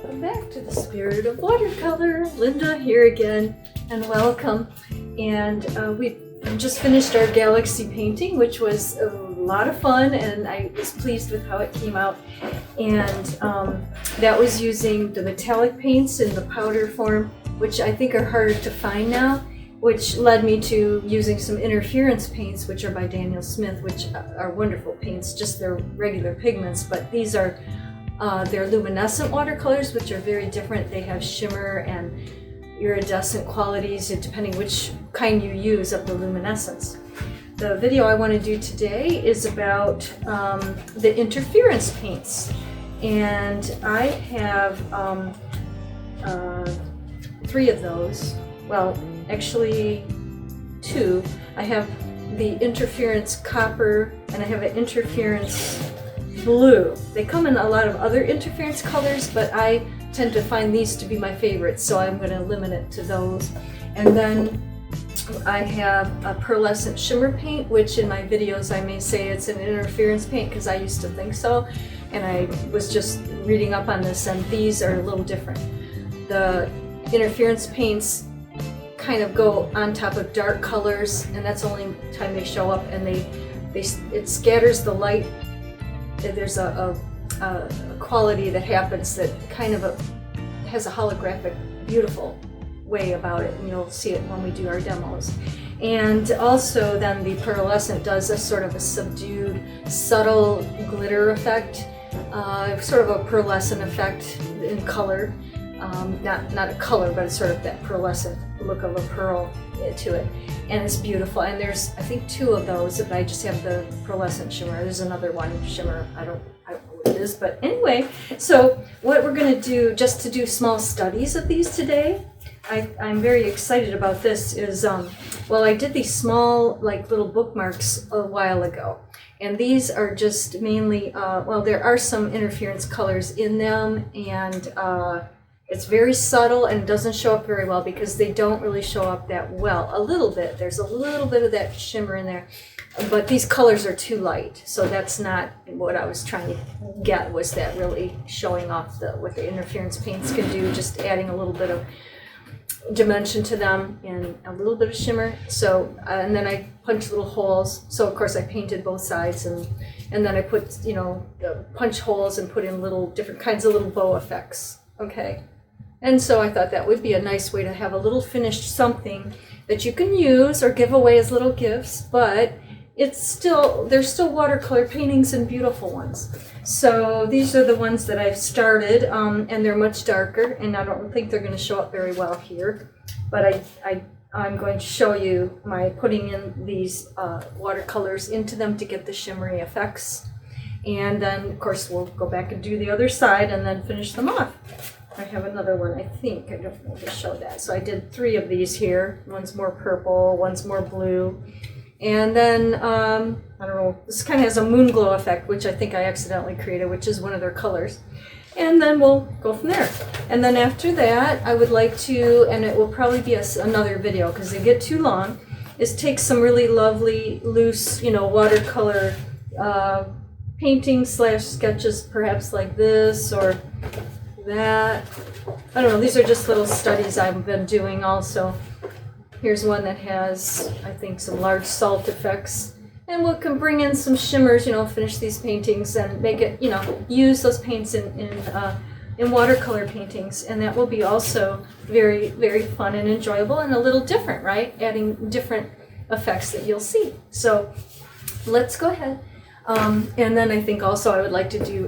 Welcome back to the Spirit of Watercolor. Linda here again, and welcome. And we just finished our galaxy painting, which was a lot of fun, and I was pleased with how it came out. And that was using the metallic paints in the powder form, which I think are harder to find now, which led me to using some interference paints, which are by Daniel Smith, which are wonderful paints, just their regular pigments, but these are they're luminescent watercolors, which are very different. They have shimmer and iridescent qualities, depending which kind you use of the luminescence. The video I want to do today is about the interference paints, and I have 3 of those. Well, actually 2. I have the interference copper and I have an interference blue. They come in a lot of other interference colors, but I tend to find these to be my favorites, so I'm going to limit it to those. And then I have a Pearlescent Shimmer paint, which in my videos I may say it's an interference paint because I used to think so, and I was just reading up on this, and these are a little different. The interference paints kind of go on top of dark colors, and that's the only time they show up, and it scatters the light. There's a quality that happens that kind of has a holographic, beautiful way about it, and you'll see it when we do our demos. And also then the Pearlescent does a sort of a subdued, subtle glitter effect, sort of a pearlescent effect in color. Not a color, but it's sort of that pearlescent look of a pearl to it, and it's beautiful. And there's, I think, 2 of those, but I just have the Pearlescent Shimmer. There's another one, Shimmer, I don't know what it is, but anyway. So what we're going to do, just to do small studies of these today, I'm very excited about this, is well, I did these small like little bookmarks a while ago, and these are just mainly well, there are some interference colors in them, and it's very subtle and doesn't show up very well because they don't really show up that well. A little bit, there's a little bit of that shimmer in there, but these colors are too light, so that's not what I was trying to get, was that really showing off what the interference paints can do, just adding a little bit of dimension to them and a little bit of shimmer. So and then I punched little holes, so of course I painted both sides, and then I put, punch holes and put in little different kinds of little bow effects. Okay. And so I thought that would be a nice way to have a little finished something that you can use or give away as little gifts, but they're still watercolor paintings and beautiful ones. So these are the ones that I've started, and they're much darker, and I don't think they're going to show up very well here, but I'm going to show you my putting in these watercolors into them to get the shimmery effects. And then of course we'll go back and do the other side and then finish them off. I have another one, I think. I don't know to show that. So I did 3 of these here. One's more purple, one's more blue. And then, I don't know, this kind of has a moon glow effect, which I think I accidentally created, which is one of their colors. And then we'll go from there. And then after that, I would like to, and it will probably be another video because they get too long, is take some really lovely, loose, watercolor paintings / sketches, perhaps like this or that. I don't know, these are just little studies I've been doing also. Here's one that has, I think, some large salt effects, and we can bring in some shimmers, finish these paintings and make it, use those paints in watercolor paintings, and that will be also very, very fun and enjoyable and a little different, right? Adding different effects that you'll see. So let's go ahead. And then I think also I would like to do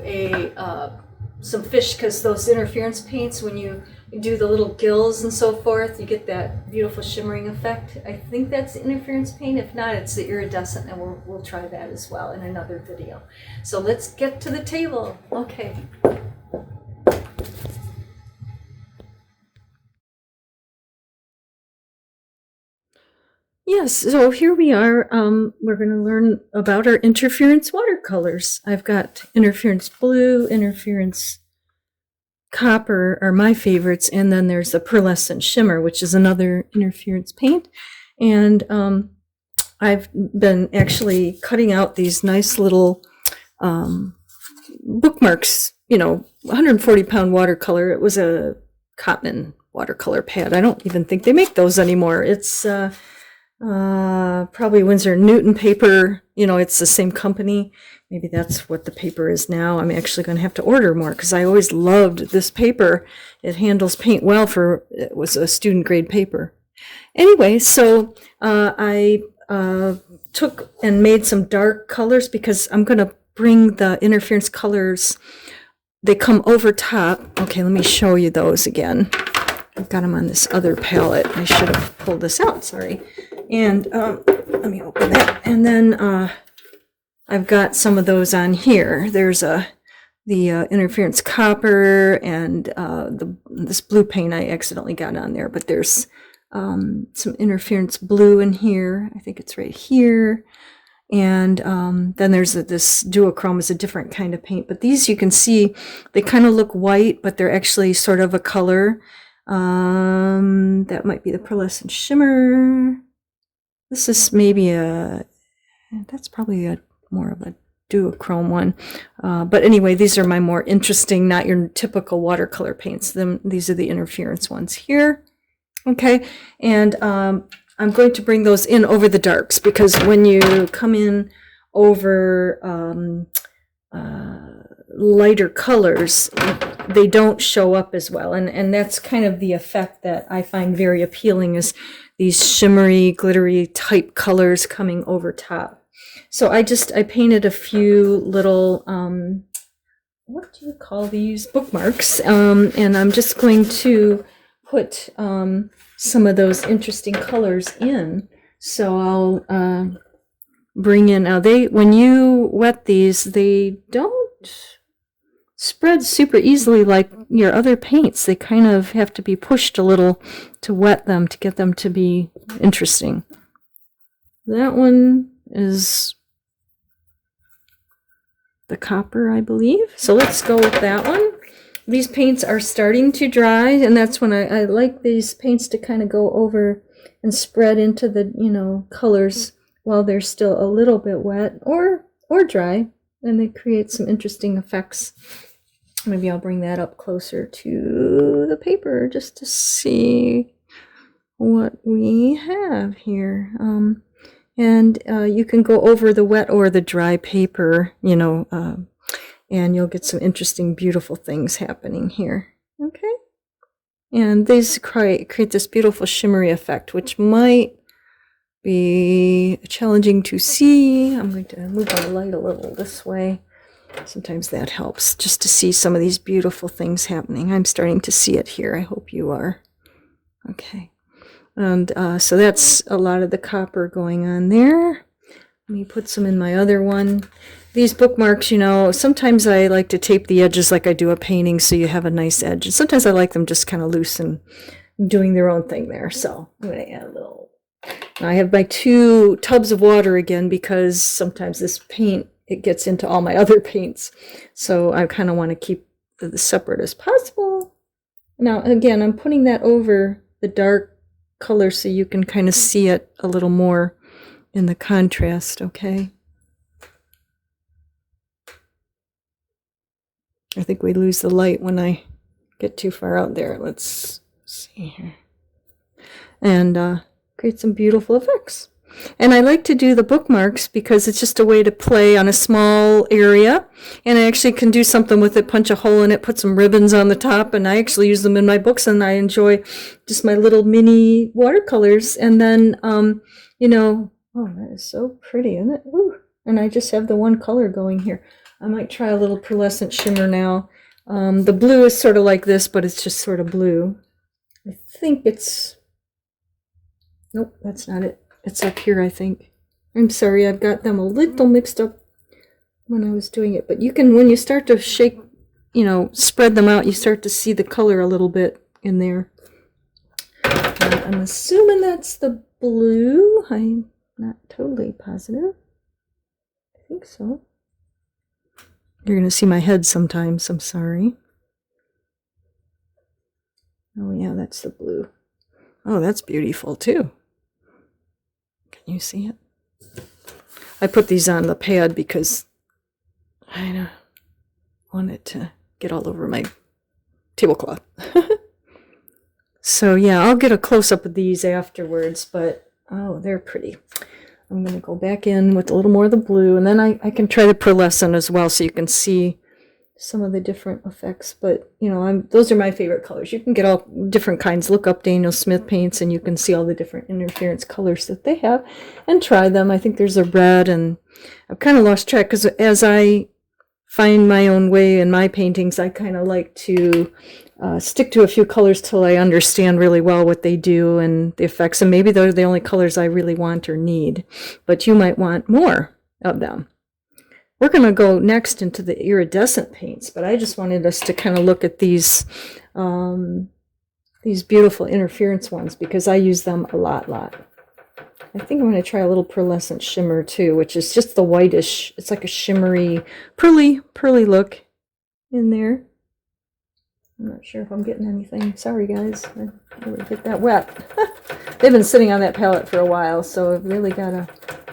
some fish, because those interference paints, when you do the little gills and so forth, you get that beautiful shimmering effect. I think that's the interference paint. If not, it's the iridescent, and we'll try that as well in another video. So let's get to the table. Okay. Yes, so here we are. We're going to learn about our interference watercolors. I've got interference blue, interference copper are my favorites, and then there's the Pearlescent Shimmer, which is another interference paint. And I've been actually cutting out these nice little bookmarks you know, 140-pound watercolor. It was a Cotman watercolor pad. I don't even think they make those anymore. It's probably Winsor & Newton paper. You know, it's the same company. Maybe that's what the paper is now. I'm actually going to have to order more because I always loved this paper. It handles paint well for, it was a student grade paper. Anyway, so I took and made some dark colors because I'm going to bring the interference colors. They come over top. Okay, let me show you those again. I've got them on this other palette. I should have pulled this out, sorry. And let me open that. And then I've got some of those on here. There's the interference copper and this blue paint I accidentally got on there, but there's some interference blue in here. I think it's right here. And then there's this duochrome is a different kind of paint. But these you can see, they kind of look white, but they're actually sort of a color. That might be the Pearlescent Shimmer. This is maybe that's probably more of a duochrome one. But anyway, these are my more interesting, not your typical watercolor paints. These are the interference ones here. Okay, and I'm going to bring those in over the darks because when you come in over lighter colors, they don't show up as well. And that's kind of the effect that I find very appealing, is these shimmery, glittery type colors coming over top. So I painted a few little, what do you call these? Bookmarks. And I'm just going to put some of those interesting colors in. So I'll bring in, now when you wet these, they don't spread super easily like your other paints. They kind of have to be pushed a little to wet them to get them to be interesting. That one is the copper, I believe. So let's go with that one. These paints are starting to dry, and that's when I like these paints to kind of go over and spread into the, you know, colors while they're still a little bit wet or dry, and they create some interesting effects. Maybe I'll bring that up closer to the paper just to see what we have here. And you can go over the wet or the dry paper, you know, and you'll get some interesting, beautiful things happening here. Okay? And these create this beautiful shimmery effect, which might be challenging to see. I'm going to move my light a little this way. Sometimes that helps, just to see some of these beautiful things happening. I'm starting to see it here. I hope you are. Okay. And so that's a lot of the copper going on there. Let me put some in my other one. These bookmarks, you know, sometimes I like to tape the edges like I do a painting so you have a nice edge. And sometimes I like them just kind of loose and doing their own thing there. So I'm going to add a little. I have my 2 tubs of water again because sometimes this paint, it gets into all my other paints. So I kind of want to keep this separate as possible. Now, again, I'm putting that over the dark color so you can kind of see it a little more in the contrast, okay? I think we lose the light when I get too far out there. Let's see here. And create some beautiful effects. And I like to do the bookmarks because it's just a way to play on a small area. And I actually can do something with it, punch a hole in it, put some ribbons on the top, and I actually use them in my books, and I enjoy just my little mini watercolors. And then, you know, oh, that is so pretty, isn't it? Ooh. And I just have the one color going here. I might try a little Pearlescent Shimmer now. The blue is sort of like this, but it's just sort of blue. I think it's, nope, that's not it. It's up here, I think. I'm sorry, I've got them a little mixed up when I was doing it. But you can, when you start to shake, you know, spread them out, you start to see the color a little bit in there. I'm assuming that's the blue. I'm not totally positive. I think so. You're going to see my head sometimes, I'm sorry. Oh yeah, that's the blue. Oh, that's beautiful too. Can you see it? I put these on the pad because I want it to get all over my tablecloth. So yeah, I'll get a close-up of these afterwards, but oh, they're pretty. I'm going to go back in with a little more of the blue, and then I can try the pearlescent as well so you can see some of the different effects. But, you know, those are my favorite colors. You can get all different kinds. Look up Daniel Smith paints, and you can see all the different interference colors that they have and try them. I think there's a red, and I've kind of lost track because as I find my own way in my paintings, I kind of like to stick to a few colors till I understand really well what they do and the effects, and maybe they're the only colors I really want or need, but you might want more of them. We're going to go next into the iridescent paints, but I just wanted us to kind of look at these beautiful interference ones because I use them a lot. I think I'm going to try a little Pearlescent Shimmer too, which is just the whitish. It's like a shimmery, pearly look in there. I'm not sure if I'm getting anything. Sorry, guys. I really get that wet. They've been sitting on that palette for a while, so I've really got to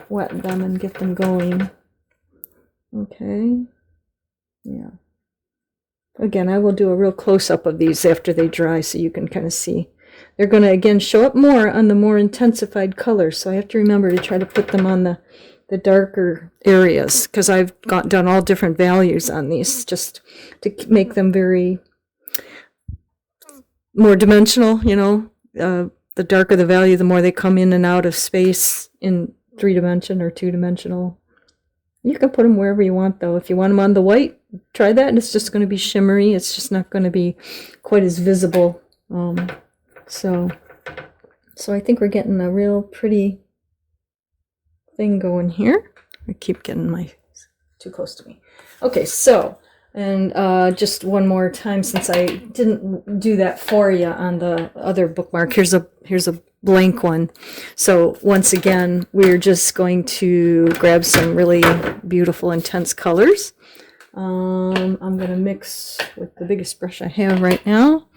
wet them and get them going. Okay. Yeah. Again, I will do a real close-up of these after they dry so you can kind of see. They're going to, again, show up more on the more intensified colors, so I have to remember to try to put them on the darker areas because I've done all different values on these just to make them very more dimensional, you know. The darker the value, the more they come in and out of space in 3-dimension or 2-dimensional. You can put them wherever you want, though. If you want them on the white, try that, and it's just going to be shimmery. It's just not going to be quite as visible. So I think we're getting a real pretty thing going here. I keep getting too close to me. Okay, so, and just one more time, since I didn't do that for you on the other bookmark, here's a blank one. So once again, we're just going to grab some really beautiful, intense colors. I'm going to mix with the biggest brush I have right now,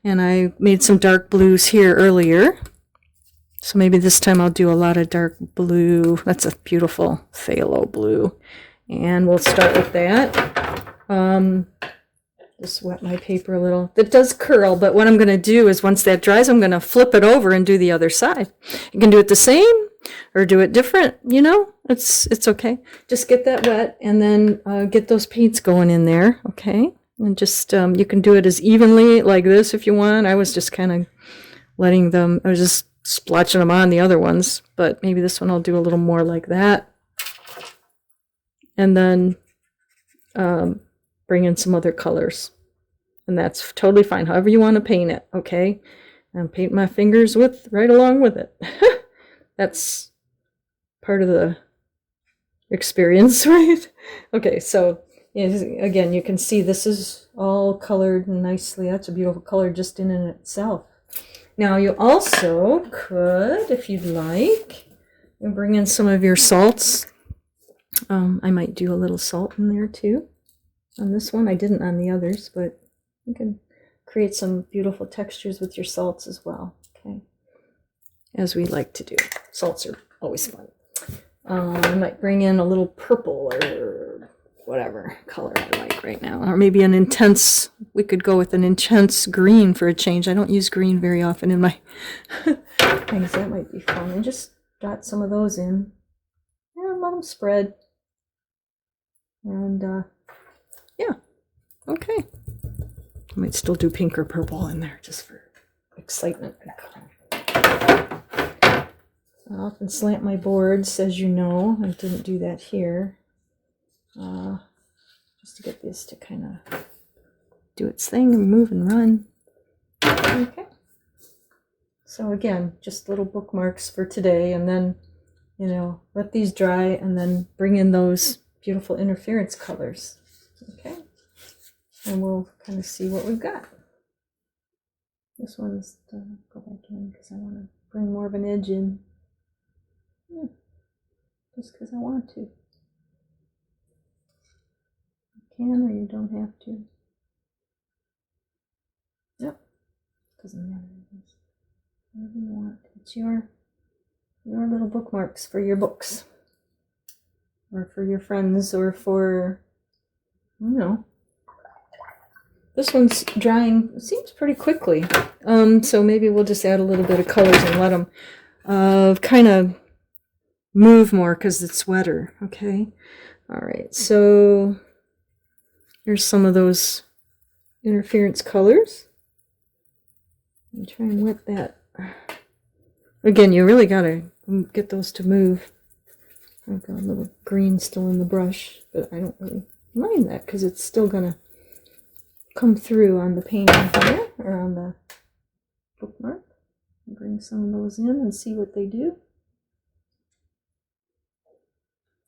and I made some dark blues here earlier. So maybe this time I'll do a lot of dark blue. That's a beautiful phthalo blue. And we'll start with that. Just wet my paper a little. That does curl, but what I'm going to do is once that dries, I'm going to flip it over and do the other side. You can do it the same or do it different, you know. It's okay. Just get that wet and then get those paints going in there, okay? And just, you can do it as evenly like this if you want. I was just kind of letting them, I was just splotching them on the other ones, but maybe this one I'll do a little more like that. And then bring in some other colors. And that's totally fine, however you want to paint it, okay? And paint my fingers right along with it. That's part of the experience, right? Okay, so again, you can see this is all colored nicely. That's a beautiful color just in and itself. Now you also could, if you'd like, bring in some of your salts. I might do a little salt in there too. On this one, I didn't on the others, but you can create some beautiful textures with your salts as well, okay? As we like to do. Salts are always fun. I might bring in a little purple or whatever color I like right now. Or maybe an intense, we could go with an intense green for a change. I don't use green very often in my things. That might be fun. And just dot some of those in. Yeah, let them spread. And yeah, okay. I might still do pink or purple in there just for excitement. I often slant my boards, as you know. I didn't do that here. Just to get this to kind of do its thing and move and run. Okay. So again, just little bookmarks for today, and then, you know, let these dry and then bring in those beautiful interference colors. Okay. And we'll kind of see what we've got. This one's go back in because I want to bring more of an edge in. Yeah, just because I want to. You can or you don't have to. Yep, doesn't matter. Whatever you want. It's your little bookmarks for your books, or for your friends, or for, I don't know. This one's drying, it seems pretty quickly. So maybe we'll just add a little bit of colors and let them kind of move more because it's wetter, okay? All right, so here's some of those interference colors. And try and wet that. Again, you really gotta get those to move. I've got a little green still in the brush, but I don't really mind that because it's still gonna come through on the painting here, or on the bookmark. Bring some of those in and see what they do.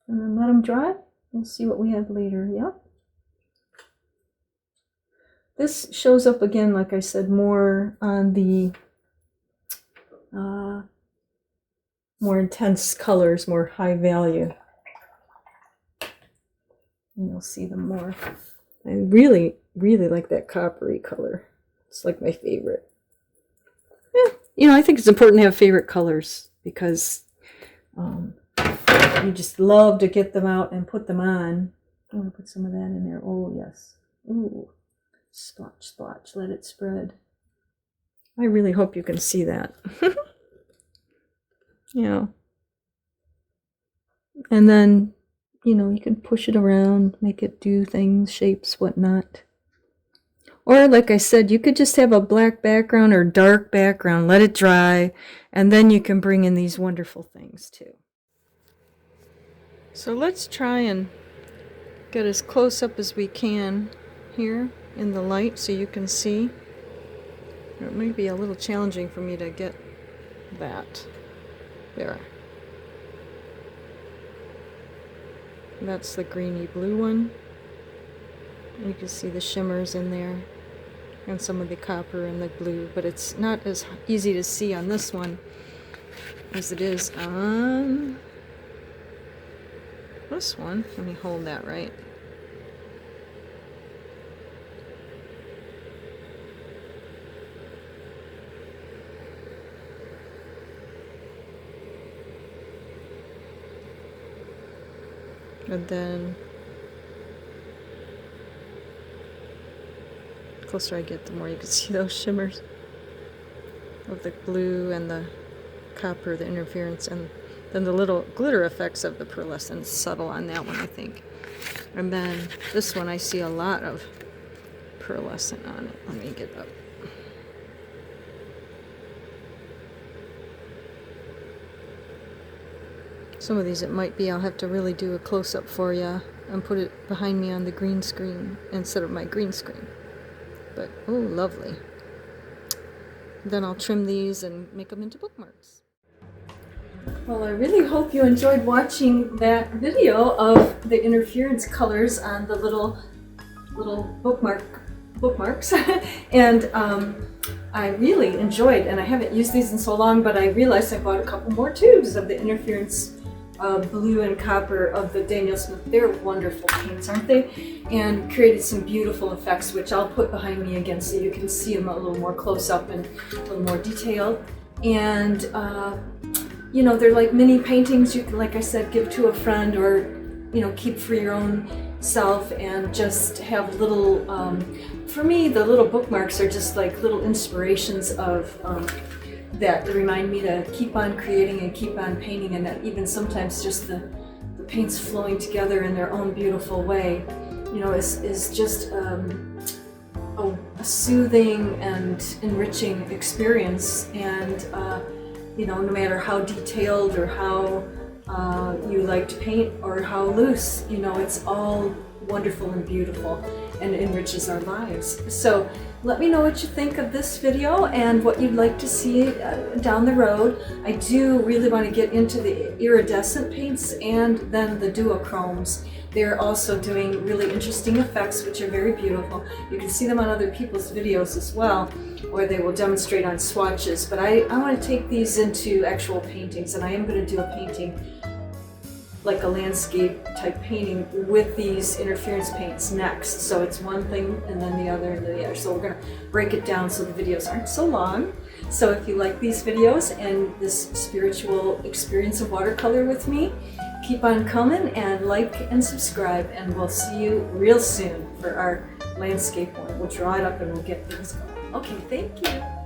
And then let them dry. We'll see what we have later, yep. This shows up again, like I said, more on the more intense colors, more high value. And you'll see them more. I really, really like that coppery color. It's like my favorite. Yeah, you know, I think it's important to have favorite colors because you just love to get them out and put them on. I want to put some of that in there. Oh, yes. Ooh. Splotch, splotch, let it spread. I really hope you can see that. Yeah. And then, you know, you can push it around, make it do things, shapes, whatnot. Or, like I said, you could just have a black background or dark background, let it dry, and then you can bring in these wonderful things too. So let's try and get as close up as we can here in the light so you can see. It may be a little challenging for me to get that. There. That's the greeny blue one. You can see the shimmers in there and some of the copper and the blue, but it's not as easy to see on this one as it is on this one. Let me hold that right. And then the closer I get, the more you can see those shimmers of the blue and the copper, the interference, and then the little glitter effects of the pearlescent. Subtle on that one, I think. And then this one, I see a lot of pearlescent on it. Let me get up. Some of these it might be I'll have to really do a close-up for you and put it behind me on the green screen instead of my green screen. But, oh, lovely. Then I'll trim these and make them into bookmarks. Well, I really hope you enjoyed watching that video of the interference colors on the little bookmarks. And I really enjoyed, and I haven't used these in so long, but I realized I bought a couple more tubes of the interference blue and copper of the Daniel Smith. They're wonderful paints, aren't they? And created some beautiful effects, which I'll put behind me again so you can see them a little more close up and a little more detailed. And you know, they're like mini paintings you can, like I said, give to a friend or, you know, keep for your own self and just have little, for me, the little bookmarks are just like little inspirations of that remind me to keep on creating and keep on painting, and that even sometimes just the paints flowing together in their own beautiful way, you know, is just a soothing and enriching experience. And you know, no matter how detailed or how you like to paint or how loose, you know, it's all wonderful and beautiful and enriches our lives. So let me know what you think of this video and what you'd like to see down the road. I do really want to get into the iridescent paints and then the duochromes. They're also doing really interesting effects, which are very beautiful. You can see them on other people's videos as well, or they will demonstrate on swatches. But I want to take these into actual paintings, and I am going to do a painting, like a landscape type painting with these interference paints next. So it's one thing and then the other and then the other. So we're going to break it down so the videos aren't so long. So if you like these videos and this spiritual experience of watercolor with me, keep on coming and like and subscribe, and we'll see you real soon for our landscape one. We'll draw it up and we'll get things going. Okay, thank you.